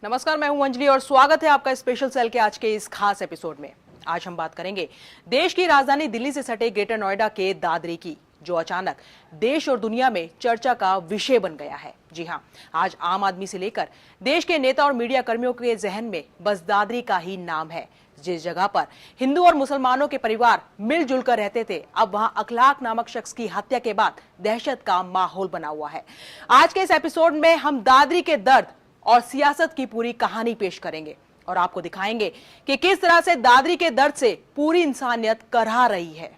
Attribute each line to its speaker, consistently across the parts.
Speaker 1: नमस्कार, मैं हूं अंजलि और स्वागत है आपका स्पेशल सेल के आज के इस खास एपिसोड में। आज हम बात करेंगे देश की राजधानी दिल्ली से सटे ग्रेटर नोएडा के दादरी की, जो अचानक देश और दुनिया में चर्चा का विषय बन गया है। जी हां, आज आम आदमी से लेकर देश के नेता और मीडिया कर्मियों के जहन में बस दादरी का ही नाम है। जिस जगह पर हिंदू और मुसलमानों के परिवार मिलजुल कर रहते थे, अब वहां अखलाक नामक शख्स की हत्या के बाद दहशत का माहौल बना हुआ है। आज के इस एपिसोड में हम दादरी के दर्द और सियासत की पूरी कहानी पेश करेंगे और आपको दिखाएंगे कि किस तरह से दादरी के दर्द से पूरी इंसानियत करहा रही है।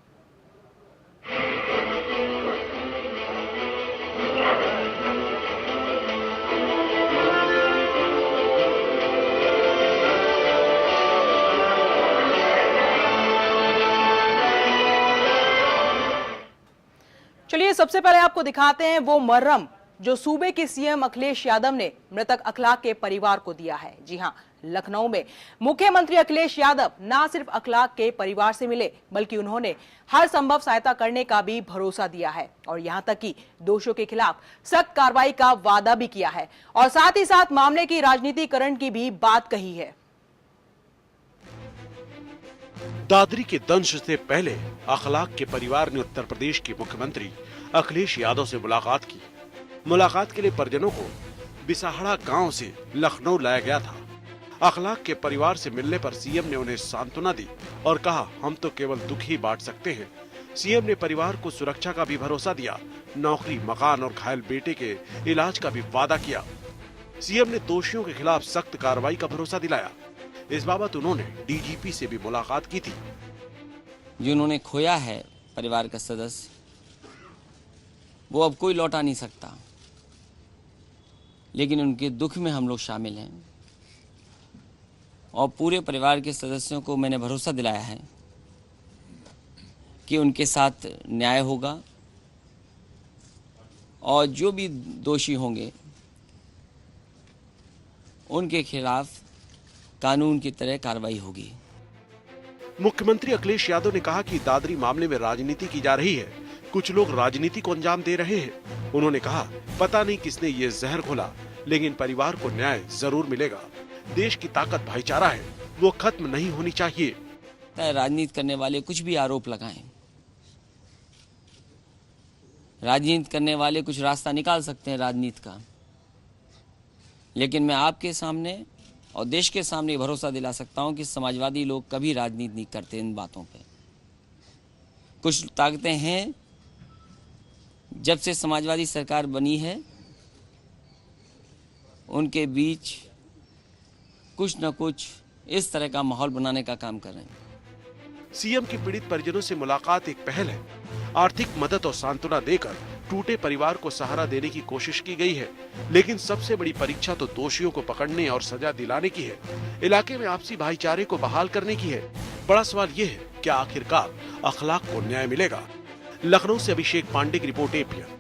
Speaker 1: चलिए सबसे पहले आपको दिखाते हैं वो मरहम जो सूबे के सीएम अखिलेश यादव ने मृतक अखलाक के परिवार को दिया है। जी हां, लखनऊ में मुख्यमंत्री अखिलेश यादव न सिर्फ अखलाक के परिवार से मिले, बल्कि उन्होंने हर संभव सहायता करने का भी भरोसा दिया है और यहां तक कि दोषियों के खिलाफ सख्त कार्रवाई का वादा भी किया है और साथ ही साथ मामले की राजनीतिकरण की भी बात कही है।
Speaker 2: दादरी के दंश से पहले अखलाक के परिवार ने उत्तर प्रदेश के मुख्यमंत्री अखिलेश यादव से मुलाकात की। मुलाकात के लिए परिजनों को बिसाहड़ा गांव से लखनऊ लाया गया था। अखलाक के परिवार से मिलने पर सीएम ने उन्हें सांत्वना दी और कहा, हम तो केवल दुख ही बांट सकते हैं। सीएम ने परिवार को सुरक्षा का भी भरोसा दिया, नौकरी, मकान और घायल बेटे के इलाज का भी वादा किया। सीएम ने दोषियों के खिलाफ सख्त कार्रवाई का भरोसा दिलाया। इस बाबत उन्होंने डीजीपी से भी मुलाकात की थी।
Speaker 3: जिन्होंने खोया है परिवार का सदस्य, वो अब कोई लौटा नहीं सकता, लेकिन उनके दुख में हम लोग शामिल हैं और पूरे परिवार के सदस्यों को मैंने भरोसा दिलाया है कि उनके साथ न्याय होगा और जो भी दोषी होंगे उनके खिलाफ कानून की तरह कार्रवाई होगी।
Speaker 2: मुख्यमंत्री अखिलेश यादव ने कहा कि दादरी मामले में राजनीति की जा रही है, कुछ लोग राजनीति को अंजाम दे रहे हैं। उन्होंने कहा, पता नहीं किसने ये जहर घोला, लेकिन परिवार को न्याय जरूर मिलेगा। देश की ताकत भाईचारा है, वो खत्म नहीं होनी चाहिए।
Speaker 3: राजनीति करने वाले कुछ भी आरोप लगाएं, राजनीति करने वाले कुछ रास्ता निकाल सकते हैं राजनीति का, लेकिन मैं आपके सामने और देश के सामने भरोसा दिला सकता हूं कि समाजवादी लोग कभी राजनीति नहीं करते इन बातों पे। कुछ ताकतें हैं, जब से समाजवादी सरकार बनी है उनके बीच कुछ न कुछ इस तरह का माहौल बनाने का काम कर रहे हैं।
Speaker 2: सीएम की पीड़ित परिजनों से मुलाकात एक पहल है। आर्थिक मदद और सांत्वना देकर टूटे परिवार को सहारा देने की कोशिश की गई है, लेकिन सबसे बड़ी परीक्षा तो दोषियों को पकड़ने और सजा दिलाने की है, इलाके में आपसी भाईचारे को बहाल करने की है। बड़ा सवाल ये है, क्या आखिरकार अखलाक को न्याय मिलेगा? लखनऊ से अभिषेक पांडे की रिपोर्ट एपीएन।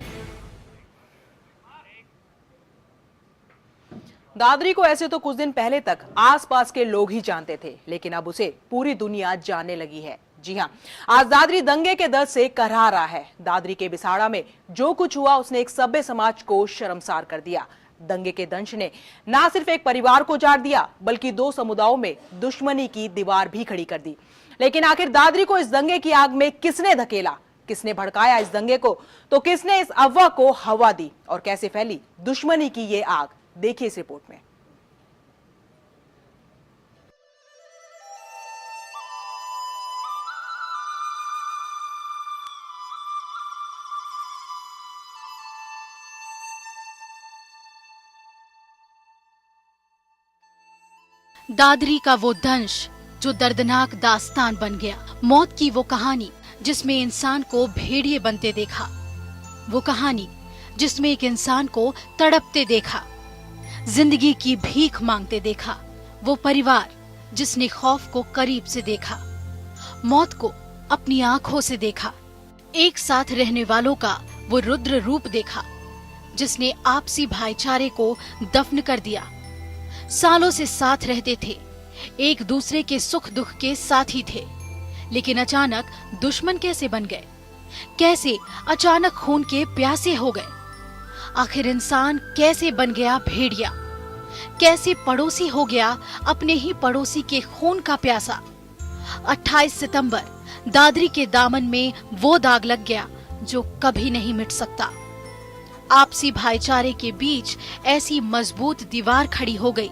Speaker 1: दादरी को ऐसे तो कुछ दिन पहले तक आसपास के लोग ही जानते थे, लेकिन अब उसे पूरी दुनिया जानने लगी है। जी हां, आज दादरी दंगे के दर्द से करहा रहा है। दादरी के बिसाड़ा में जो कुछ हुआ उसने एक सभ्य समाज को शर्मसार कर दिया। दंगे के दंश ने न सिर्फ एक परिवार को उजाड़ दिया, बल्कि दो समुदायों में दुश्मनी की दीवार भी खड़ी कर दी। लेकिन आखिर दादरी को इस दंगे की आग में किसने धकेला, किसने भड़काया इस दंगे को, तो किसने इस अफवाह को हवा दी और कैसे फैली दुश्मनी की ये आग, देखिए इस रिपोर्ट में।
Speaker 4: दादरी का वो दंश जो दर्दनाक दास्तान बन गया, मौत की वो कहानी जिसमें इंसान को भेड़िए बनते देखा, वो कहानी जिसमें एक इंसान को तड़पते देखा, जिंदगी की भीख मांगते देखा, वो परिवार जिसने खौफ को करीब से देखा, मौत को अपनी आंखों से देखा, एक साथ रहने वालों का वो रुद्र रूप देखा जिसने आपसी भाईचारे को दफन कर दिया। सालों से साथ रहते थे, एक दूसरे के सुख दुख के साथी थे, लेकिन अचानक दुश्मन कैसे बन गए? कैसे अचानक खून के प्यासे हो गए? आखिर इंसान कैसे बन गया भेड़िया? कैसे पड़ोसी हो गया अपने ही पड़ोसी के खून का प्यासा। 28 सितंबर दादरी के दामन में वो दाग लग गया जो कभी नहीं मिट सकता। आपसी भाईचारे के बीच ऐसी मजबूत दीवार खड़ी हो गई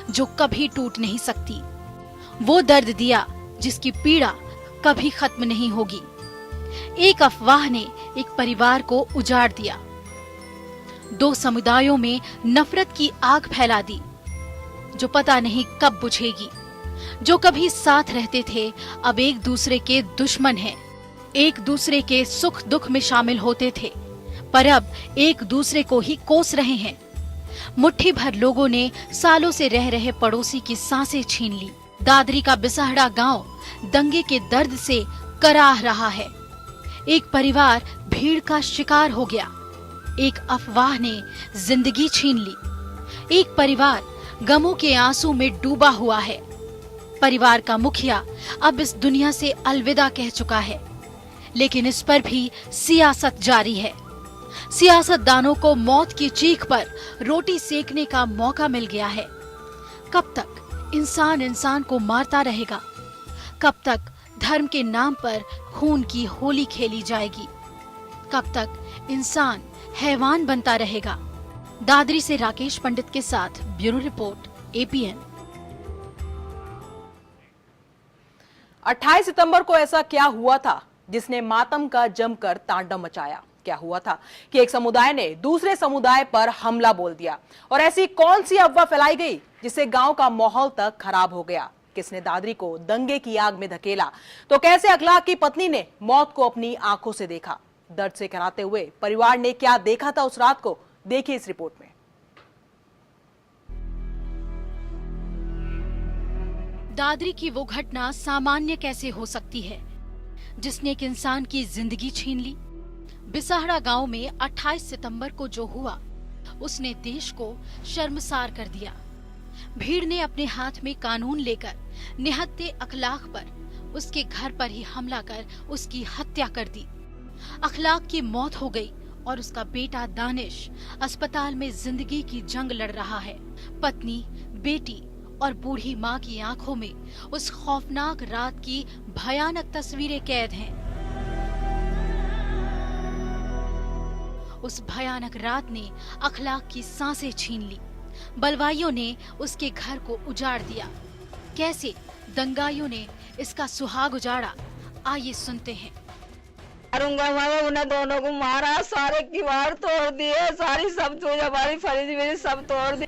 Speaker 4: जो कभी टूट नहीं सकती। वो दर्द दिया जिसकी पीड़ा कभी खत्म नहीं होगी। एक अफवाह ने एक परिवार को उजाड़ दिया। दो समुदायों में नफरत की आग फैला दी जो पता नहीं कब बुझेगी। जो कभी साथ रहते थे अब एक दूसरे के दुश्मन हैं। एक दूसरे के सुख दुख में शामिल होते थे पर अब एक दूसरे को ही कोस रहे हैं। मुट्ठी भर लोगों ने सालों से रह रहे पड़ोसी की सांसें छीन ली। दादरी का बिसहड़ा गांव दंगे के दर्द से कराह रहा है। एक परिवार भीड़ का शिकार हो गया। एक अफवाह ने जिंदगी छीन ली। एक परिवार गमों के आंसू में डूबा हुआ है। परिवार का मुखिया अब इस दुनिया से अलविदा कह चुका है, लेकिन इस पर भी सियासत जारी है। सियासतदानों को मौत की चीख पर रोटी सेकने का मौका मिल गया है। कब तक इंसान इंसान को मारता रहेगा? कब तक धर्म के नाम पर खून की होली खेली जाएगी? कब तक इंसान हैवान बनता रहेगा? दादरी से राकेश पंडित के साथ ब्यूरो रिपोर्ट, APN।
Speaker 1: 28 सितंबर को ऐसा क्या हुआ था जिसने मातम का जमकर तांडव मचाया? क्या हुआ था कि एक समुदाय ने दूसरे समुदाय पर हमला बोल दिया? और ऐसी कौन सी अफवाह फैलाई गई जिससे गांव का माहौल तक खराब हो गया? किसने दादरी को दंगे की आग में धकेला? तो कैसे अखलाक की पत्नी ने मौत को अपनी आंखों से देखा? दर्द से कराते हुए परिवार ने क्या देखा था उस रात को? देखिए इस रिपोर्ट में।
Speaker 4: दादरी की वो घटना सामान्य कैसे हो सकती है जिसने एक इंसान की जिंदगी छीन ली? बिसहड़ा गांव में 28 सितंबर को जो हुआ उसने देश को शर्मसार कर दिया। भीड़ ने अपने हाथ में कानून लेकर निहत्थे अखलाक पर उसके घर पर ही हमला कर उसकी हत्या कर दी। अखलाक की मौत हो गई और उसका बेटा दानिश अस्पताल में जिंदगी की जंग लड़ रहा है। पत्नी, बेटी और बूढ़ी माँ की आंखों में उस खौफनाक रात की भयानक तस्वीरें कैद हैं। उस भयानक रात ने अखलाक की सांसें छीन ली। बलवाइयों ने उसके घर को उजाड़ दिया। कैसे दंगाइयों ने इसका सुहाग उजाड़ा, आइए सुनते हैं।
Speaker 5: मारूंगा मैं, उन्हें दोनों को मारा, सारे किवाड़ तोड़ दिए, सारी सब चीज हमारी फरीद मेरी सब तोड़ दी।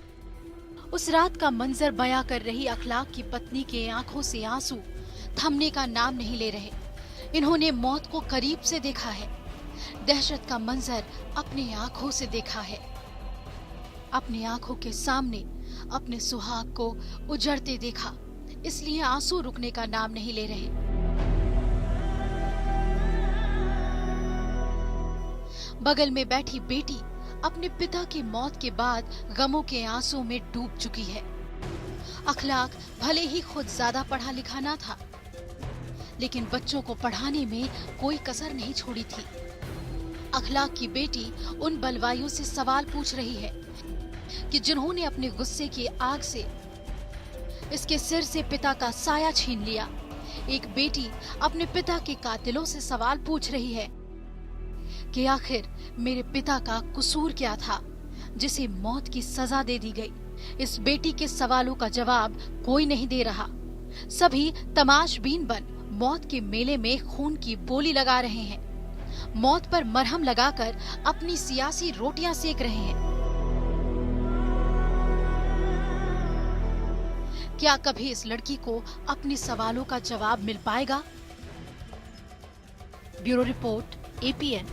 Speaker 4: उस रात का मंजर बयां कर रही अखलाक की पत्नी के आंखों से आंसू थमने का नाम नहीं ले रहे। इन्होंने मौत को करीब से देखा है, दहशत का मंजर अपनी आंखों से देखा है। अपनी आंखों के सामने अपने सुहाग को उजड़ते देखा, इसलिए आंसू रुकने का नाम नहीं ले रहे। बगल में बैठी बेटी अपने पिता की मौत के बाद गमों के आंसू में डूब चुकी है। अखलाक भले ही खुद ज्यादा पढ़ा लिखा ना था, लेकिन बच्चों को पढ़ाने में कोई कसर नहीं छोड़ी थी। अखलाक की बेटी उन बलवाइयों से सवाल पूछ रही है कि जिन्होंने अपने गुस्से की आग से इसके सिर से पिता का साया छीन लिया। एक बेटी अपने पिता के कातिलों से सवाल पूछ रही है कि आखिर मेरे पिता का कसूर क्या था जिसे मौत की सजा दे दी गई। इस बेटी के सवालों का जवाब कोई नहीं दे रहा। सभी तमाशबीन बन मौत के मेले में खून की बोली लगा रहे हैं। मौत पर मरहम लगाकर अपनी सियासी रोटियां सेक रहे हैं। क्या कभी इस लड़की को अपने सवालों का जवाब मिल पाएगा? Bureau report, APN।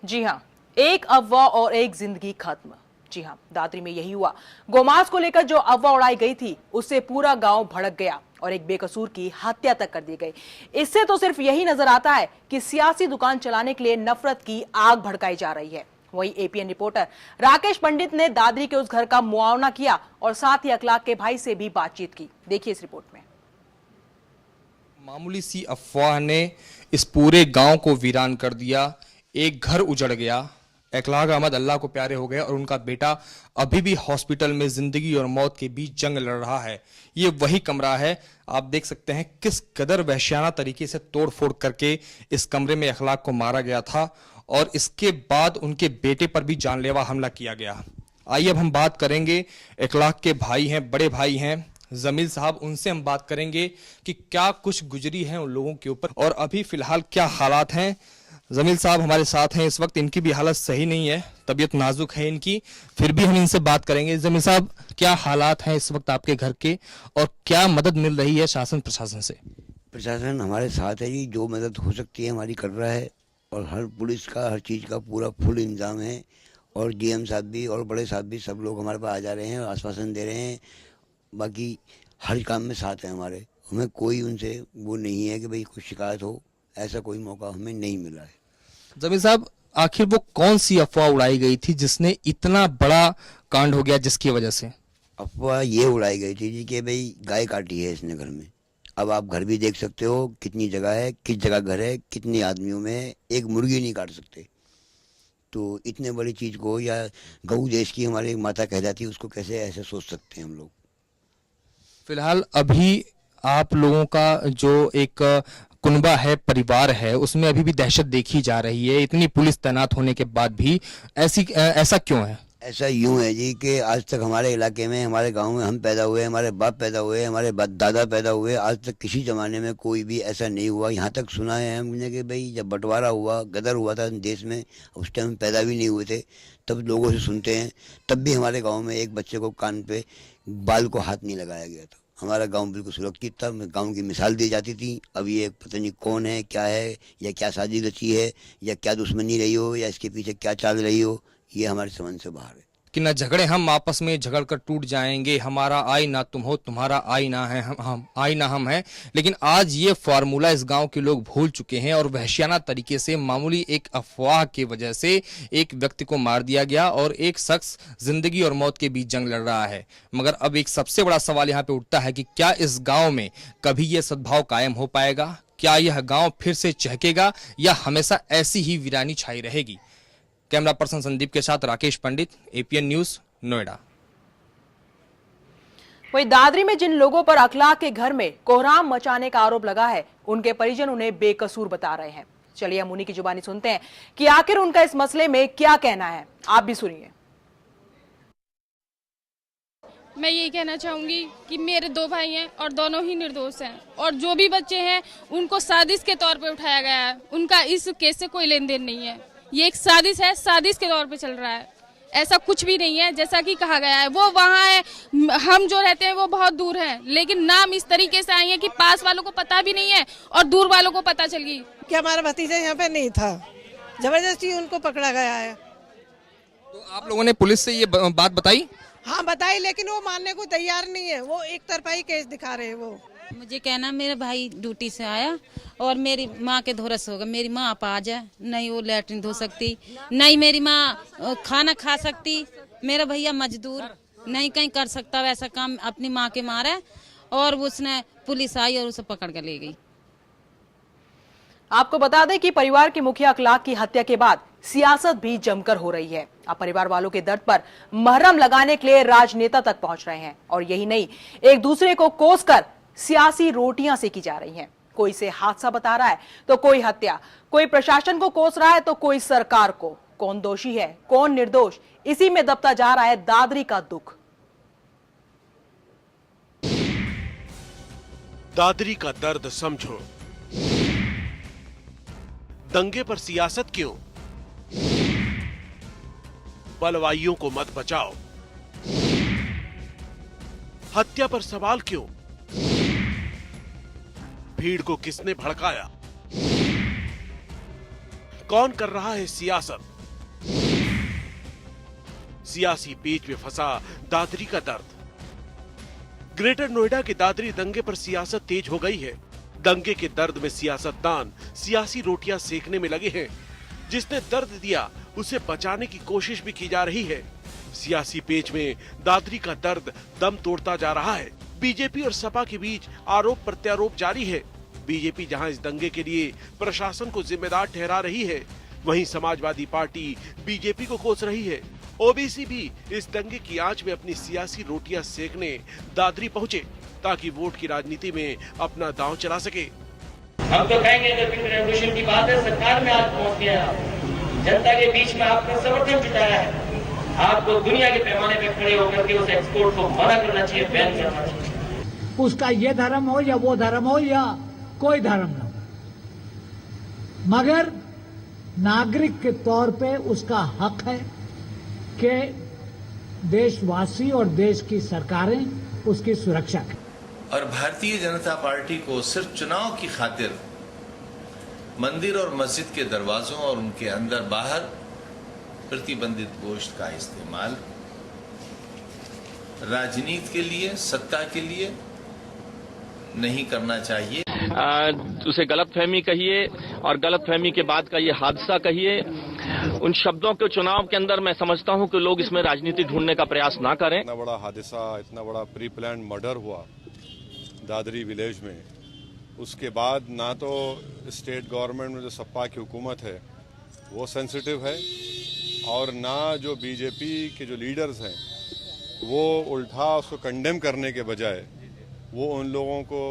Speaker 1: जी हाँ, एक अफवाह और एक जिंदगी खत्म। जी हाँ, दादरी में यही हुआ। गोमांस को लेकर जो अफवाह उड़ाई गई थी उससे पूरा गांव भड़क गया और एक बेकसूर की हत्या तक कर दी गई। इससे तो सिर्फ यही नजर आता है कि सियासी दुकान चलाने के लिए नफरत की आग भड़काई जा रही है। वहीं APN रिपोर्टर राकेश पंडित ने दादरी के उस घर का मुआयना किया और साथ ही अखलाक के भाई से भी बातचीत की। देखिए इस रिपोर्ट में।
Speaker 6: मामूली सी अफवाह ने इस पूरे गांव को वीरान कर दिया। एक घर उजड़ गया, इखलाक अहमद अल्लाह को प्यारे हो गए और उनका बेटा अभी भी हॉस्पिटल में जिंदगी और मौत के बीच जंग लड़ रहा है। ये वही कमरा है, आप देख सकते हैं किस कदर वहशियाना तरीके से तोड़फोड़ करके इस कमरे में इखलाक को मारा गया था और इसके बाद उनके बेटे पर भी जानलेवा हमला किया गया। आइए अब हम बात करेंगे, इखलाक के भाई हैं, बड़े भाई हैं जमील साहब, उनसे हम बात करेंगे कि क्या कुछ गुजरी है उन लोगों के ऊपर और अभी फिलहाल क्या हालात हैं। जमील साहब हमारे साथ हैं इस वक्त, इनकी भी हालत सही नहीं है, तबीयत नाजुक है इनकी, फिर भी हम इनसे बात करेंगे। जमील साहब, क्या हालात हैं इस वक्त आपके घर के और क्या मदद मिल रही है शासन प्रशासन से?
Speaker 7: प्रशासन हमारे साथ है जी, जो मदद हो सकती है हमारी कर रहा है और हर पुलिस का हर चीज़ का पूरा फुल इंतजाम है और डीएम साहब भी और बड़े साहब भी सब लोग हमारे पास आ जा रहे हैं, आश्वासन दे रहे हैं। बाकी हर काम में साथ है हमारे, हमें कोई उनसे वो नहीं है कि भाई कुछ शिकायत हो, ऐसा कोई मौका हमें नहीं मिला है।
Speaker 6: जमील साहब, आखिर वो कौन सी अफवाह उड़ाई गई थी जिसने इतना बड़ा कांड हो गया जिसकी वजह से?
Speaker 7: अफवाह ये उड़ाई गई थी जी कि भाई गाय काटी है इसने घर में। अब आप घर भी देख सकते हो कितनी जगह है, किस जगह घर है, कितने आदमियों में, एक मुर्गी नहीं काट सकते। तो इतने बड़ी चीज़ को, या गऊ देश की हमारी माता कह जाती है, उसको कैसे ऐसे सोच सकते हैं हम लोग।
Speaker 6: फिलहाल अभी आप लोगों का जो एक कुनबा है, परिवार है, उसमें अभी भी दहशत देखी जा रही है, इतनी पुलिस तैनात होने के बाद भी ऐसा क्यों है?
Speaker 7: ऐसा यूं है जी कि आज तक हमारे इलाके में, हमारे गांव में हम पैदा हुए, हमारे बाप पैदा हुए, हमारे दादा पैदा हुए, आज तक किसी ज़माने में कोई भी ऐसा नहीं हुआ। यहाँ तक सुना है हमने कि भाई जब बंटवारा हुआ, गदर हुआ था देश में, उस टाइम पैदा भी नहीं हुए थे, तब लोगों से सुनते हैं, तब भी हमारे गाँव में एक बच्चे को कान पे बाल को हाथ नहीं लगाया गया था। हमारा गांव बिल्कुल सुरक्षित था, गांव की मिसाल दी जाती थी। अब ये पता नहीं कौन है, क्या है, या क्या साजिश रची है, या क्या दुश्मनी रही हो, या इसके पीछे क्या चाल रही हो, ये हमारे समझ से बाहर है।
Speaker 6: कि न झगड़े हम आपस में, झगड़ कर टूट जाएंगे, हमारा आईना तुम हो, तुम्हारा आईना है हम आईना हम हैं। लेकिन आज ये फार्मूला इस गांव के लोग भूल चुके हैं और वहशियाना तरीके से मामूली एक अफवाह की वजह से एक व्यक्ति को मार दिया गया और एक शख्स जिंदगी और मौत के बीच जंग लड़ रहा है। मगर अब एक सबसे बड़ा सवाल यहाँ पे उठता है कि क्या इस गाँव में कभी ये सद्भाव कायम हो पाएगा? क्या यह गाँव फिर से चहकेगा या हमेशा ऐसी ही वीरानी छाई रहेगी? कैमरा पर्सन संदीप के साथ राकेश पंडित, एपीएन न्यूज, नोएडा।
Speaker 1: वहीं दादरी में जिन लोगों पर अखलाक के घर में कोहराम मचाने का आरोप लगा है, उनके परिजन उन्हें बेकसूर बता रहे हैं। चलिए हम उन्हीं की जुबानी सुनते हैं कि आखिर उनका इस मसले में क्या कहना है, आप भी सुनिए।
Speaker 8: मैं यही कहना चाहूंगी कि मेरे 2 भाई हैं और दोनों ही निर्दोष हैं और जो भी बच्चे हैं उनको साजिश के तौर पे उठाया गया है। उनका इस केस से कोई लेन देन नहीं है, ये एक साजिश है, साजिश के तौर पे चल रहा है। ऐसा कुछ भी नहीं है जैसा कि कहा गया है। वो वहाँ है, हम जो रहते हैं वो बहुत दूर हैं, लेकिन नाम इस तरीके से आई है कि पास वालों को पता भी नहीं है और दूर वालों को पता चल गई
Speaker 9: कि हमारा भतीजा यहाँ पे नहीं था, जबरदस्ती उनको पकड़ा गया है।
Speaker 6: तो आप लोगों ने पुलिस से ये बात बताई?
Speaker 9: हाँ बताई, लेकिन वो मानने को तैयार नहीं है, वो एक तरफा ही केस दिखा रहे हैं। वो
Speaker 10: मुझे कहना, मेरा भाई ड्यूटी से आया और मेरी माँ के धोरस होगा, मेरी माँ आप आ जाए, नहीं वो लैट्रिन धो सकती, नहीं मेरी माँ खाना खा सकती, मेरा भैया मजदूर नहीं कहीं कर सकता वैसा काम अपनी माँ के मारे, और उसने पुलिस आई और उसे पकड़ कर ले गई।
Speaker 1: आपको बता दें कि परिवार के मुखिया अखलाक की हत्या के बाद सियासत भी जमकर हो रही है। अब परिवार वालों के दर्द पर मरहम लगाने के लिए राजनेता तक पहुंच रहे हैं और यही नहीं, एक दूसरे को कोसकर सियासी रोटियां सेकी जा रही हैं। कोई इसे हादसा बता रहा है तो कोई हत्या, कोई प्रशासन को कोस रहा है तो कोई सरकार को। कौन दोषी है, कौन निर्दोष, इसी में दबता जा रहा है दादरी का दुख।
Speaker 2: दादरी का दर्द समझो, दंगे पर सियासत क्यों, बलवाइयों को मत बचाओ, हत्या पर सवाल क्यों, भीड़ को किसने भड़काया, कौन कर रहा है सियासत। सियासी पेच में फंसा दादरी का दर्द। ग्रेटर नोएडा के दादरी दंगे पर सियासत तेज हो गई है। दंगे के दर्द में सियासतदान सियासी रोटियां सेकने में लगे हैं। जिसने दर्द दिया उसे बचाने की कोशिश भी की जा रही है। सियासी पेच में दादरी का दर्द दम तोड़ता जा रहा है। बीजेपी और सपा के बीच आरोप प्रत्यारोप जारी है। बीजेपी जहां इस दंगे के लिए प्रशासन को जिम्मेदार ठहरा रही है, वहीं समाजवादी पार्टी बीजेपी को कोस रही है। ओबीसी भी इस दंगे की आंच में अपनी सियासी रोटियां सेकने दादरी पहुंचे ताकि वोट की राजनीति में अपना दांव चला सके।
Speaker 11: हम तो कहेंगे अगर पिंक रेवोल्यूशन की बात है, सरकार में आज पहुंच गया, जनता के बीच में आपने समर्थन जुटाया है, आपको दुनिया के पैमाने पे खड़े होकर के उस एक्सपोर्ट को मना करना चाहिए, बैन करना चाहिए।
Speaker 12: उसका ये धर्म हो या वो धर्म हो या कोई धर्म ना हो, मगर नागरिक के तौर पे उसका हक है कि देशवासी और देश की सरकारें उसकी सुरक्षा करें।
Speaker 13: और भारतीय जनता पार्टी को सिर्फ चुनाव की खातिर मंदिर और मस्जिद के दरवाजों और उनके अंदर बाहर प्रतिबंधित गोश्त का इस्तेमाल राजनीति के लिए, सत्ता के लिए नहीं करना चाहिए।
Speaker 11: उसे गलतफहमी कहिए और गलतफहमी के बाद का ये हादसा कहिए, उन शब्दों के चुनाव के अंदर मैं समझता हूं कि लोग इसमें राजनीति ढूंढने का प्रयास ना करें।
Speaker 14: इतना बड़ा हादसा, इतना बड़ा प्री प्लान मर्डर हुआ दादरी विलेज में, उसके बाद ना तो स्टेट गवर्नमेंट में जो सपा की हुकूमत है वो सेंसिटिव है और ना जो बीजेपी के जो लीडर्स हैं वो उल्टा उसको कंडेम करने के बजाय वो उन लोगों को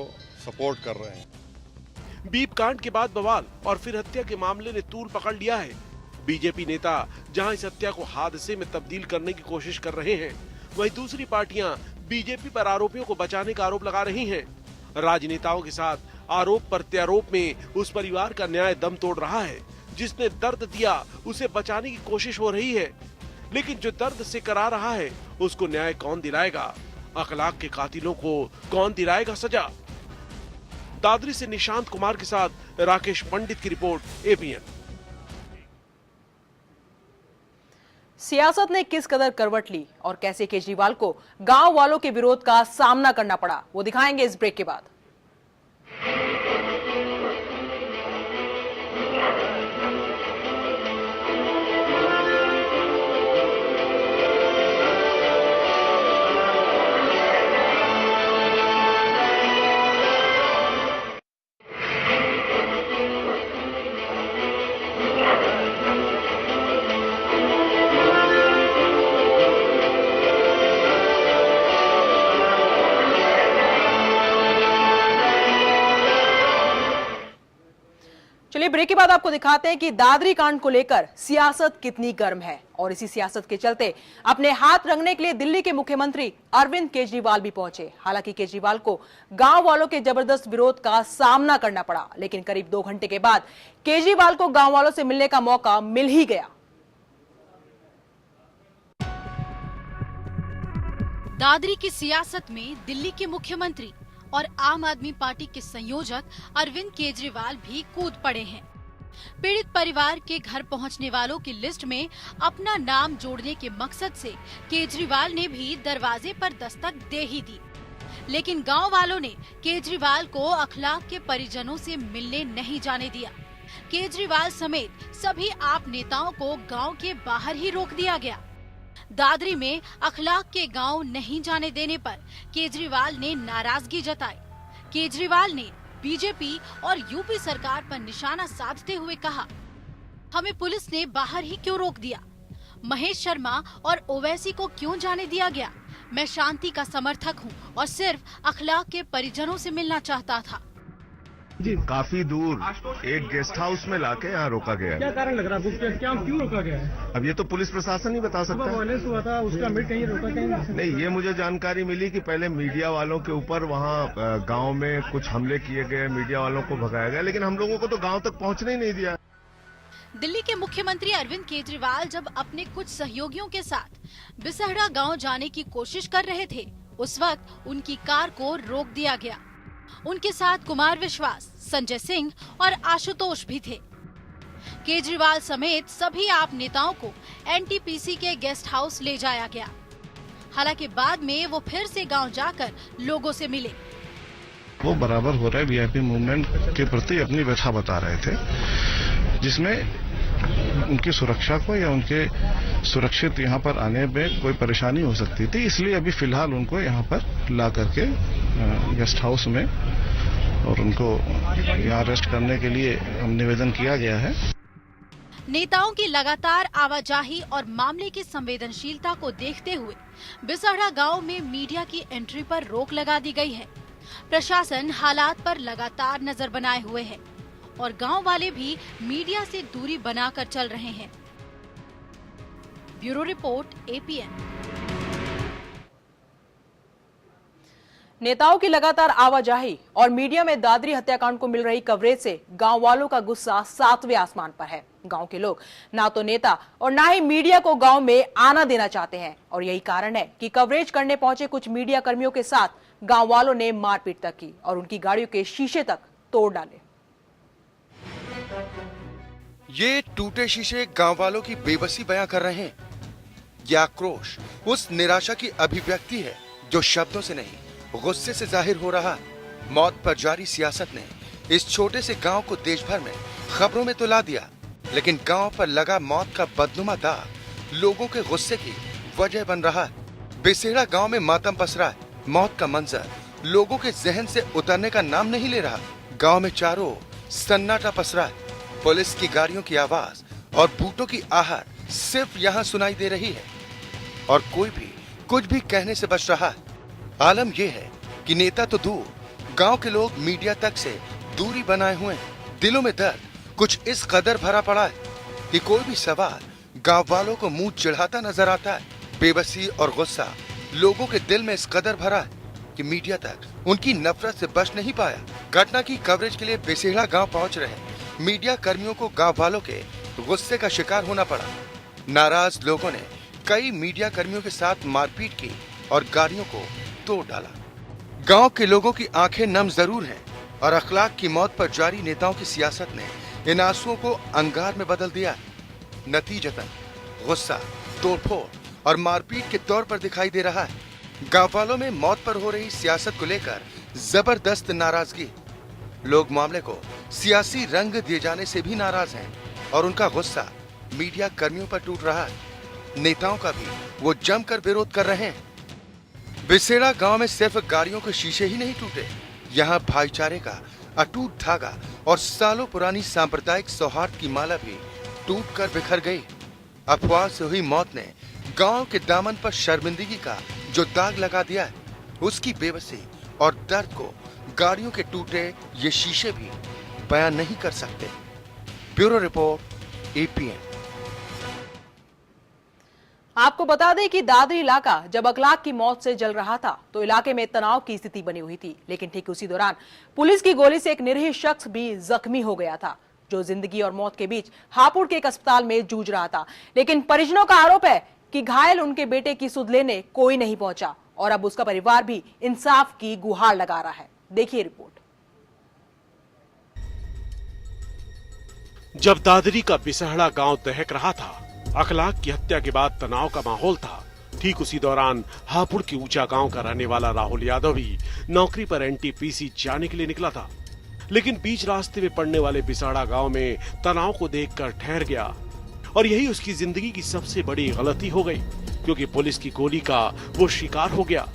Speaker 14: सपोर्ट कर रहे हैं।
Speaker 2: बीप कांड के बाद बवाल और फिर हत्या के मामले ने तूल पकड़ लिया है। बीजेपी नेता जहां इस हत्या को हादसे में तब्दील करने की कोशिश कर रहे हैं, वहीं दूसरी पार्टियां बीजेपी पर आरोपियों को बचाने का आरोप लगा रही हैं। राजनेताओं के साथ आरोप प्रत्यारोप में उस परिवार का न्याय दम तोड़ रहा है जिसने दर्द दिया, उसे बचाने की कोशिश हो रही है, लेकिन जो दर्द से करा रहा है उसको न्याय कौन दिलाएगा? अखलाक के कातिलों को कौन दिलाएगा सजा? दादरी से निशांत कुमार के साथ राकेश पंडित की रिपोर्ट, एबीएन।
Speaker 1: सियासत ने किस कदर करवट ली और कैसे केजरीवाल को गांव वालों के विरोध का सामना करना पड़ा, वो दिखाएंगे इस ब्रेक के बाद। चलिए ब्रेक के बाद आपको दिखाते हैं कि दादरी कांड को लेकर सियासत कितनी गर्म है और इसी सियासत के चलते अपने हाथ रंगने के लिए दिल्ली के मुख्यमंत्री अरविंद केजरीवाल भी पहुंचे। हालांकि केजरीवाल को गांव वालों के जबरदस्त विरोध का सामना करना पड़ा, लेकिन करीब 2 घंटे के बाद केजरीवाल को गांव वालों से मिलने का मौका मिल ही गया।
Speaker 4: दादरी की सियासत में दिल्ली के मुख्यमंत्री और आम आदमी पार्टी के संयोजक अरविंद केजरीवाल भी कूद पड़े हैं। पीड़ित परिवार के घर पहुंचने वालों की लिस्ट में अपना नाम जोड़ने के मकसद से केजरीवाल ने भी दरवाजे पर दस्तक दे ही दी, लेकिन गांव वालों ने केजरीवाल को अखलाक के परिजनों से मिलने नहीं जाने दिया। केजरीवाल समेत सभी आप नेताओं को गांव के बाहर ही रोक दिया गया। दादरी में अखलाक के गांव नहीं जाने देने पर केजरीवाल ने नाराजगी जताई। केजरीवाल ने बीजेपी और यूपी सरकार पर निशाना साधते हुए कहा, हमें पुलिस ने बाहर ही क्यों रोक दिया? महेश शर्मा और ओवैसी को क्यों जाने दिया गया? मैं शांति का समर्थक हूं और सिर्फ अखलाक के परिजनों से मिलना चाहता था।
Speaker 14: जी काफी दूर एक गेस्ट हाउस में लाके यहाँ रोका गया है।
Speaker 12: क्या कारण लग रहा है? क्या क्यों रोका गया है?
Speaker 14: अब ये तो पुलिस प्रशासन ही बता सकता है।
Speaker 12: वायलेंस हुआ था, उसका मिट कहीं रोका कहीं
Speaker 14: नहीं, ये मुझे जानकारी मिली कि पहले मीडिया वालों के ऊपर वहाँ गांव में कुछ हमले किए गए, मीडिया वालों को भगाया गया, लेकिन हम लोगों को तो गांव तक पहुंचने ही नहीं दिया।
Speaker 4: दिल्ली के मुख्यमंत्री अरविंद केजरीवाल जब अपने कुछ सहयोगियों के साथ बिसहड़ा गांव जाने की कोशिश कर रहे थे, उस वक्त उनकी कार को रोक दिया गया। उनके साथ कुमार विश्वास, संजय सिंह और आशुतोष भी थे। केजरीवाल समेत सभी आप नेताओं को एनटीपीसी के गेस्ट हाउस ले जाया गया। हालांकि बाद में वो फिर से गांव जाकर लोगों से मिले।
Speaker 14: वो बराबर हो रहा है वीआईपी मूवमेंट के प्रति अपनी व्यथा बता रहे थे, जिसमें उनकी सुरक्षा को या उनके सुरक्षित यहाँ पर आने में कोई परेशानी हो सकती थी, इसलिए अभी फिलहाल उनको यहाँ पर ला करके गेस्ट हाउस में और उनको यहाँ अरेस्ट करने के लिए हम निवेदन किया गया है।
Speaker 4: नेताओं की लगातार आवाजाही और मामले की संवेदनशीलता को देखते हुए बिसहड़ा गांव में मीडिया की एंट्री पर रोक लगा दी गई है। प्रशासन हालात पर लगातार नजर बनाए हुए है और गांव वाले भी मीडिया से दूरी बनाकर चल रहे हैं। Bureau report, APN।
Speaker 1: नेताओं की लगातार आवाजाही और मीडिया में दादरी हत्याकांड को मिल रही कवरेज से गांव वालों का गुस्सा 7वें आसमान पर है। गांव के लोग ना तो नेता और ना ही मीडिया को गांव में आना देना चाहते हैं और यही कारण है कि कवरेज करने पहुंचे कुछ मीडिया कर्मियों के साथ गांव वालों ने मारपीट तक की और उनकी गाड़ियों के शीशे तक तोड़ डाले।
Speaker 15: ये टूटे शीशे गांव वालों की बेबसी बयां कर रहे हैं। यह आक्रोश उस निराशा की अभिव्यक्ति है जो शब्दों से नहीं गुस्से से जाहिर हो रहा। मौत पर जारी सियासत ने इस छोटे से गांव को देश भर में खबरों में तो ला दिया, लेकिन गांव पर लगा मौत का बदनुमा दाग लोगों के गुस्से की वजह बन रहा। बिसेड़ा गांव में मातम पसरा है। मौत का मंजर लोगों के जहन से उतरने का नाम नहीं ले रहा। गांव में चारों ओर सन्नाटा पसरा है। पुलिस की गाड़ियों की आवाज और बूटों की आहट सिर्फ यहाँ सुनाई दे रही है और कोई भी कुछ भी कहने से बच रहा है। आलम यह है कि नेता तो दूर, गांव के लोग मीडिया तक से दूरी बनाए हुए हैं। दिलों में दर्द कुछ इस कदर भरा पड़ा है कि कोई भी सवाल गांव वालों को मुंह चिढ़ाता नजर आता है। बेबसी और गुस्सा लोगों के दिल में इस कदर भरा है कि मीडिया तक उनकी नफरत से बच नहीं पाया। घटना की कवरेज के लिए बिसेड़ा गांव पहुंच रहे मीडिया कर्मियों को गांव वालों के गुस्से का शिकार होना पड़ा। नाराज लोगों ने कई मीडिया कर्मियों के साथ मारपीट की और गाड़ियों को तोड़ डाला। गांव के लोगों की आंखें नम जरूर हैं और अखलाक की मौत पर जारी नेताओं की सियासत ने इन आंसुओं को अंगार में बदल दिया। नतीजतन गुस्सा, तोड़फोड़ और मारपीट के तौर पर दिखाई दे रहा है। गांव वालों में मौत पर हो रही सियासत को लेकर जबरदस्त नाराजगी। लोग मामले को सियासी रंग दिए जाने से भी नाराज हैं और उनका गुस्सा मीडिया कर्मियों पर टूट रहा है। नेताओं का भी वो जमकर विरोध कर रहे हैं। बिसेड़ा गांव में सिर्फ गाड़ियों के शीशे ही नहीं टूटे, यहाँ भाईचारे का अटूट धागा और सालों पुरानी सांप्रदायिक सौहार्द की माला भी टूटकर बिखर गई। अफवाह से हुई मौत ने गांव के दामन पर शर्मिंदगी का जो दाग लगा दिया है, उसकी बेबसी और दर्द को गाड़ियों के टूटे ये शीशे भी बयान नहीं कर सकते। Bureau report, APN।
Speaker 1: आपको बता दें कि दादरी इलाका जब अखलाक की मौत से जल रहा था तो इलाके में तनाव की स्थिति बनी हुई थी, लेकिन ठीक उसी दौरान पुलिस की गोली से एक निरीह शख्स भी जख्मी हो गया था जो जिंदगी और मौत के बीच हापुड़ के एक अस्पताल में जूझ रहा था। लेकिन परिजनों का आरोप है कि घायल उनके बेटे की सुध लेने कोई नहीं पहुंचा और अब उसका परिवार भी इंसाफ की गुहार लगा रहा है। देखिए रिपोर्ट।
Speaker 2: जब दादरी का बिसहड़ा गांव दहक रहा था, अखलाक की हत्या के बाद तनाव का माहौल था, ठीक उसी दौरान हापुड़ के ऊंचा गांव का रहने वाला राहुल यादव भी नौकरी पर NTPC जाने के लिए निकला था, लेकिन बीच रास्ते में पड़ने वाले बिसाड़ा गांव में तनाव को देखकर ठहर गया और यही उसकी जिंदगी की सबसे बड़ी गलती हो गई, क्योंकि पुलिस की गोली का वो शिकार हो गया।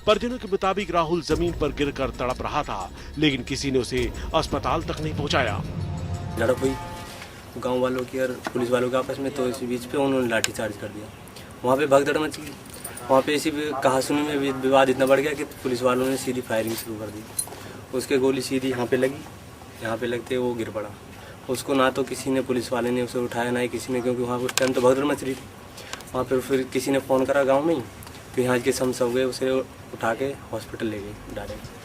Speaker 2: परिजनों के मुताबिक राहुल जमीन पर गिरकर तड़प रहा था, लेकिन किसी ने उसे अस्पताल तक नहीं पहुंचाया।
Speaker 16: लड़ाई हुई गांव वालों की और पुलिस वालों के आपस में, तो इसी बीच पे उन्होंने लाठीचार्ज कर दिया। वहाँ पे भगदड़ मच गई। वहाँ पे इसी कहासुनी में विवाद इतना बढ़ गया कि पुलिस वालों ने सीधी फायरिंग शुरू कर दी। उसके गोली सीधी यहाँ पे लगी, यहाँ पे लगते वो गिर पड़ा। उसको ना तो किसी ने, पुलिस वाले ने उसे उठाया, ना ही किसी ने, क्योंकि वहाँ उस टाइम तो भगदड़ मच रही थी। वहाँ पर फिर किसी ने फ़ोन करा गाँव में ही, तो यहाँ के सब हो गए, उसे उठा के हॉस्पिटल ले गए डायरेक्ट।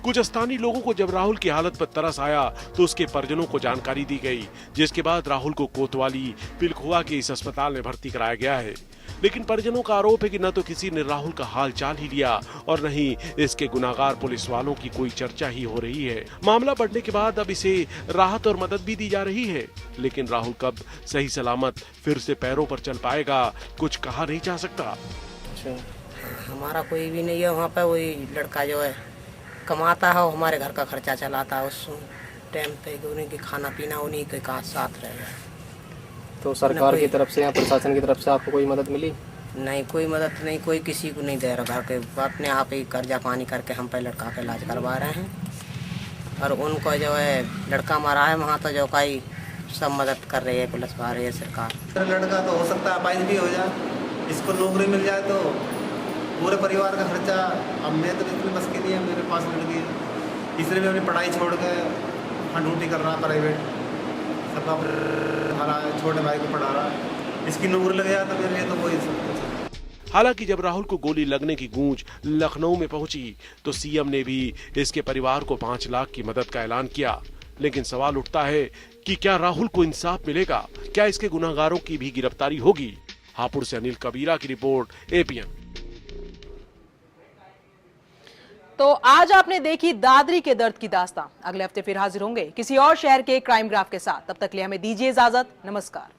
Speaker 2: कुछ स्थानीय लोगों को जब राहुल की हालत पर तरस आया तो उसके परिजनों को जानकारी दी गई, जिसके बाद राहुल को कोतवाली पिलखुआ के इस अस्पताल में भर्ती कराया गया है। लेकिन परिजनों का आरोप है कि न तो किसी ने राहुल का हाल चाल ही लिया और न ही इसके गुनाहगार पुलिस वालों की कोई चर्चा ही हो रही है। मामला बढ़ने के बाद अब इसे राहत और मदद भी दी जा रही है, लेकिन राहुल कब सही सलामत फिर से पैरों पर चल पाएगा, कुछ कहा नहीं जा सकता।
Speaker 17: हमारा कोई भी नहीं है वहाँ पे, वही लड़का जो है कमाता है, हमारे घर का खर्चा चलाता है, उस टाइम पे उन्हीं की खाना पीना उन्हीं के साथ रहेगा।
Speaker 18: तो सरकार की तरफ से या प्रशासन की तरफ से आपको कोई मदद मिली?
Speaker 17: नहीं, कोई मदद नहीं, कोई किसी को नहीं दे रहा। घर के अपने आप ही कर्जा पानी करके हम पे लड़का का इलाज करवा रहे हैं। और उनको जो है लड़का मारा है वहाँ तो जो कई सब मदद कर रही है, पुलिस आ रही है सरकार।
Speaker 19: लड़का तो हो सकता है अपाहिज भी हो जाए, इसको नौकरी मिल जाए तो पूरे परिवार का खर्चा। अब मैं तो इतनी बस के नहीं है, मेरे पास लड़की है, इसलिए मैं अपनी पढ़ाई छोड़ के हाँ ड्यूटी कर रहा प्राइवेट, सबका हमारा छोटे भाई को पढ़ा रहा है, इसकी नौकरी लग जाए तो मेरे लिए तो कोई सब कुछ है।
Speaker 2: हालांकि जब राहुल को गोली लगने की गूंज लखनऊ में पहुंची तो सीएम ने भी इसके परिवार को 5 लाख की मदद का ऐलान किया। लेकिन सवाल उठता है कि क्या राहुल को इंसाफ मिलेगा? क्या इसके गुनाहगारों की भी गिरफ्तारी होगी? हापुड़ से अनिल कबीरा की रिपोर्ट, एपीएन।
Speaker 1: तो आज आपने देखी दादरी के दर्द की दास्तां। अगले हफ्ते फिर हाजिर होंगे किसी और शहर के क्राइम ग्राफ के साथ। तब तक के लिए हमें दीजिए इजाजत। नमस्कार।